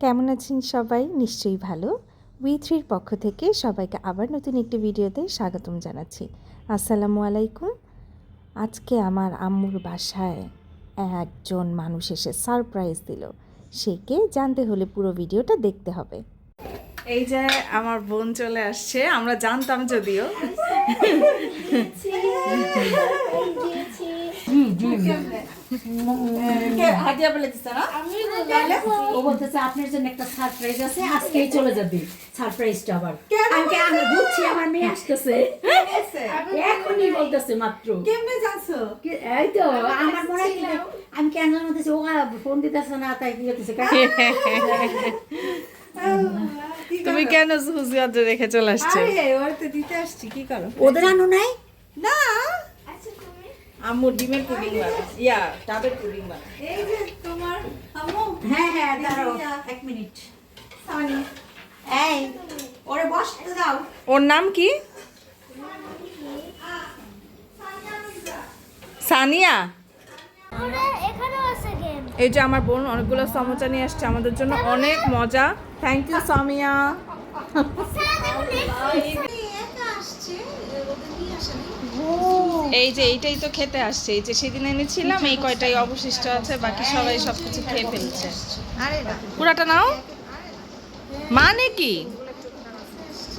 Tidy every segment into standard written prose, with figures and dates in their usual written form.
কেমন আছেন সবাই? নিশ্চয়ই ভালো। উই3-র পক্ষ থেকে সবাইকে আবার নতুন একটি ভিডিওতে স্বাগতম জানাচ্ছি। আসসালামু আলাইকুম। আজকে আমার আম্মুর বাসায় একজন মানুষ এসে সারপ্রাইজ দিল। সে কে জানতে হলে পুরো ভিডিওটা দেখতে হবে। এই যে আমার বোন চলে আসছে, আমরা জানতাম যদিও। ও বলতেছে আপনার জন্য একটা সারপ্রাইজ আছে, আজকেই চলে যাবে সারপ্রাইজটা। আবার আমি বুঝছি আমার মেয়ে আসতেছে, এখনই বলতেছে মাত্র। কেমনে জানছো? এই তো আমার মনে হয় আমি কেন বলতেছি, ও ফোন দিতেছে না, তাই কি করতেছে। তুমি কেন হুজুর রেখে চলে আসছো? আরে ওর তো দিতে আসছি, কি করো? ওদের আনো নাই না, আম্মু ডিমের পুডিং বানায়, ডাবের পুডিং বানায়। এই যে তোমার আম্মু। হ্যাঁ হ্যাঁ, দাঁড়াও এক মিনিট। সানি, এই ওরে বসতে দাও। ওর নাম কি? সানিয়া। এই যে আমার বোন অনেকগুলো সমোচা নিয়ে আসছে আমাদের জন্য, অনেক মজা। Thank you Samia. এই যে এইটাই তো খেতে আসছে, এই যে সেদিন এনেছিলাম, এই কয়টাই অবশিষ্ট আছে, বাকি সবাই সবকিছু খেয়ে ফেলছে। আরে না, পুরাটা নাও। মানে কি?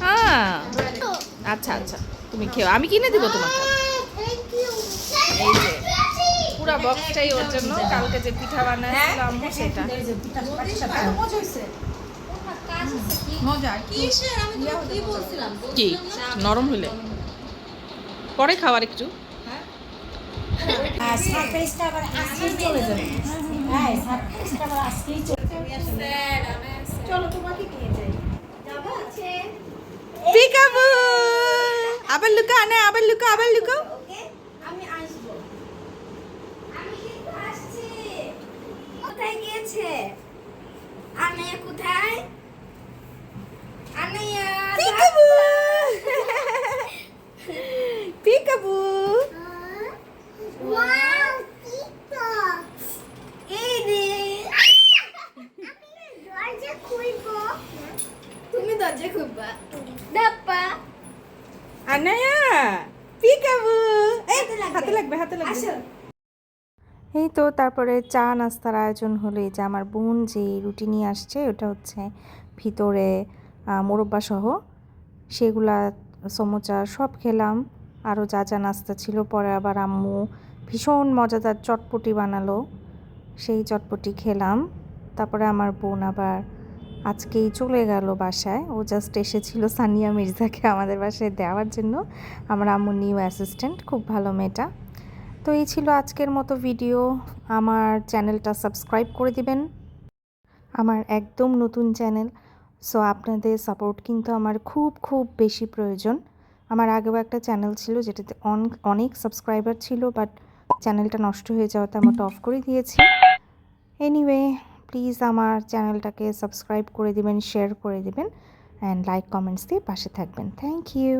হ্যাঁ আচ্ছা আচ্ছা, তুমি খেও, আমি কিনে দিব তোমাকে। এই যে পুরা বক্সটাই ওর জন্য, কালকে যে পিঠা বানাইছিলাম সেটা। মজা কিসের? আমি তো কি বলছিলাম? কি নরম হলে পরে খাওয়ার একটু। সারপ্রাইজটা আবার আজকেই চলে যাবে। হ্যাঁ, সারপ্রাইজটা আবার আজকেই চলে যাবে। চলো তোমাকে নিয়ে যাই। যাবা? পিকাবু আবার লুকা না, আবার লুকা, আবার লুকা। ওকে, আমি আসবো। আমি কিন্তু আসছি। কোথায় গিয়েছে? আনায়া কোথায়? Anaya peekaboo peekaboo. Wow, TikTok. এই রে। দরজা খুলবো। তুমি দরজা খুলবা? ডাপ্পা। আনায়া পিকাবু। এই হাতে লাগবে, হাতে লাগবে। আসো। এই তো তারপরে চা নাস্তার আয়োজন হলো। এই যে আমার বোন যে রুটি নিয়ে আসছে, ওটা হচ্ছে ভিতরে মোরব্বা সহ, সেগুলা সমোচা সব খেলাম। আরও যা যা নাস্তা ছিল, পরে আবার আম্মু ভীষণ মজাদার চটপটি বানালো, সেই চটপটি খেলাম। তারপরে আমার বোন আবার আজকেই চলে গেল বাসায়। ও জাস্ট এসেছিল সানিয়া মির্জাকে আমাদের বাসায় দেওয়ার জন্য, আমার আম্মুর নিউ অ্যাসিস্ট্যান্ট, খুব ভালো মেয়েটা। তো এই ছিল আজকের মতো ভিডিও। আমার চ্যানেলটা সাবস্ক্রাইব করে দিবেন, আমার একদম নতুন চ্যানেল। সো আপনাদের সাপোর্ট কিন্তু আমার খুব খুব বেশি প্রয়োজন। আমার আগেও একটা চ্যানেল ছিল যেটাতে অনেক সাবস্ক্রাইবার ছিল, বাট চ্যানেলটা নষ্ট হয়ে যাওয়াতে আমি ওটা অফ করে দিয়েছি। এনিওয়ে, প্লিজ আমার চ্যানেলটাকে সাবস্ক্রাইব করে দিবেন, শেয়ার করে দিবেন, অ্যান্ড লাইক কমেন্টস দিয়ে পাশে থাকবেন। Thank you.